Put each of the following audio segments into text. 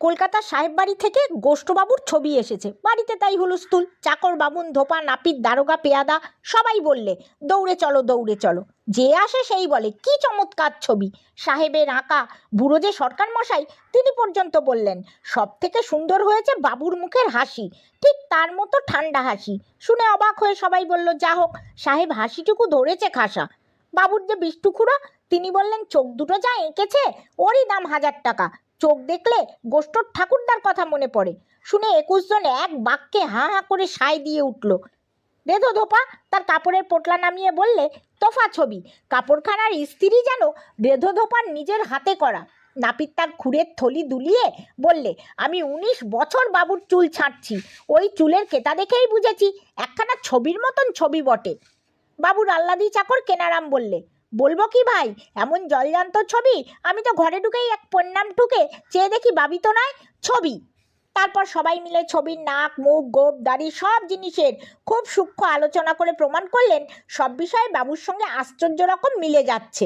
কলকাতার সাহেব বাড়ি থেকে গোষ্ঠবাবুর ছবি এসেছে বাড়িতে, তাই হুলস্থুল। চাকর, বামুন, ধোপা, নাপিত, দারোগা, পেয়াদা সবাই বললে দৌড়ে চলো দৌড়ে চলো। যে আসে সেই বলে কি চমৎকার ছবি, সাহেবের আঁকা। বুড়ো যে সরকার মশাই, তিনি পর্যন্ত বললেন সব থেকে সুন্দর হয়েছে বাবুর মুখের হাসি, ঠিক তার মতো ঠান্ডা হাসি। শুনে অবাক হয়ে সবাই বলল যা হোক, সাহেব হাসিটুকু ধরেছে খাসা। বাবুর যে বিষ্টুখুড়ো, তিনি বললেন চোখ দুটো যা এঁকেছে ওরই দাম 1000 টাকা। চোখ দেখলে গোষ্ঠর ঠাকুরদার কথা মনে পড়ে। শুনে 21 জন এক বাক্যে হাঁ হাঁ করে সায় দিয়ে উঠল। রেধো ধোপা তার কাপড়ের পোটলা নামিয়ে বললে তোফা ছবি, কাপড়খানার ইস্ত্রি যেন রেধো ধোপার নিজের হাতে করা। নাপিত তার খুরের থলি দুলিয়ে বললে আমি 19 বছর বাবুর চুল ছাঁটছি, ওই চুলের কেতা দেখেই বুঝেছি একখানা ছবির মতন ছবি বটে। বাবুর আহ্লাদি চাকর কেনারাম বললে বলবো কি ভাই, এমন জলজান্ত ছবি, আমি তো ঘরে ঢুকেই এক পণ্যাম ঠুকে চেয়ে দেখি বাবি তো নয় ছবি। তারপর সবাই মিলে ছবির নাক, মুখ, গোপ, দাড়ি সব জিনিসের খুব সূক্ষ্ম আলোচনা করে প্রমাণ করলেন সব বিষয়ে বাবুর সঙ্গে আশ্চর্য রকম মিলে যাচ্ছে।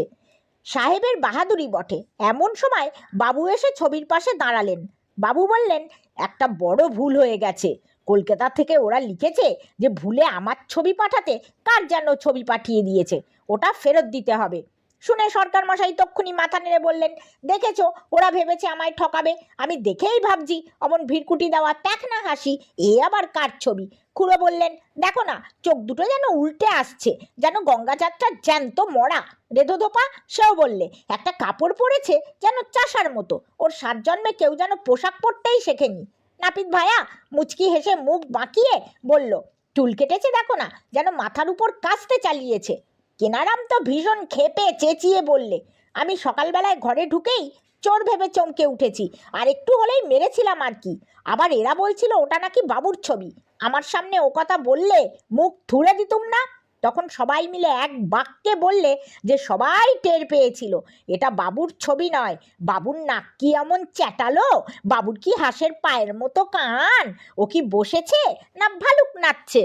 সাহেবের বাহাদুরি বটে। এমন সময় বাবু এসে ছবির পাশে দাঁড়ালেন। বাবু বললেন একটা বড় ভুল হয়ে গেছে। কলকাতা থেকে ওরা লিখেছে যে ভুলে আমার ছবি পাঠাতে কার যেন ছবি পাঠিয়ে দিয়েছে, ওটা ফেরত দিতে হবে। শুনে সরকার মশাই তক্ষুনি মাথা নেড়ে বললেন দেখেছো, ওরা ভেবেছে আমায় ঠকাবে। আমি দেখেই ভাবছি অমন ভিড়কুটি দেওয়া ত্যাক না হাসি, এ আবার কার ছবি। খুড়ো বললেন দেখো না, চোখ দুটো যেন উল্টে আসছে, যেন গঙ্গাযাত্রার জ্যান্ত মরা। রেধো ধোপা সেও বললে একটা কাপড় পরেছে যেন চাষার মতো, ওর 7 জন্মে কেউ যেন পোশাক পরতেই শেখেনি। নাপিত ভায়া মুচকি হেসে মুখ বাঁকিয়ে বলল চুল কেটেছে দেখো না, যেন মাথার উপর কাস্তে চালিয়েছে। কেনারাম তো ভীষণ ক্ষেপে চেঁচিয়ে বললে আমি সকালবেলায় ঘরে ঢুকেই চোর ভেবে চমকে উঠেছি, আর একটু হলেই মেরেছিলাম আর কি। আবার এরা বলছিল ওটা নাকি বাবুর ছবি, আমার সামনে ও কথা বললে মুখ থুড়ে দিতুম না। তখন সবাই মিলে এক বাক্যে বললে যে সবাই টের পেয়েছিল এটা বাবুর ছবি নয়। বাবুর নাক কি এমন চ্যাটালো, বাবুর কি হাঁসের পায়ের মতো কান, ও কি বসেছে না ভালুক নাচছে।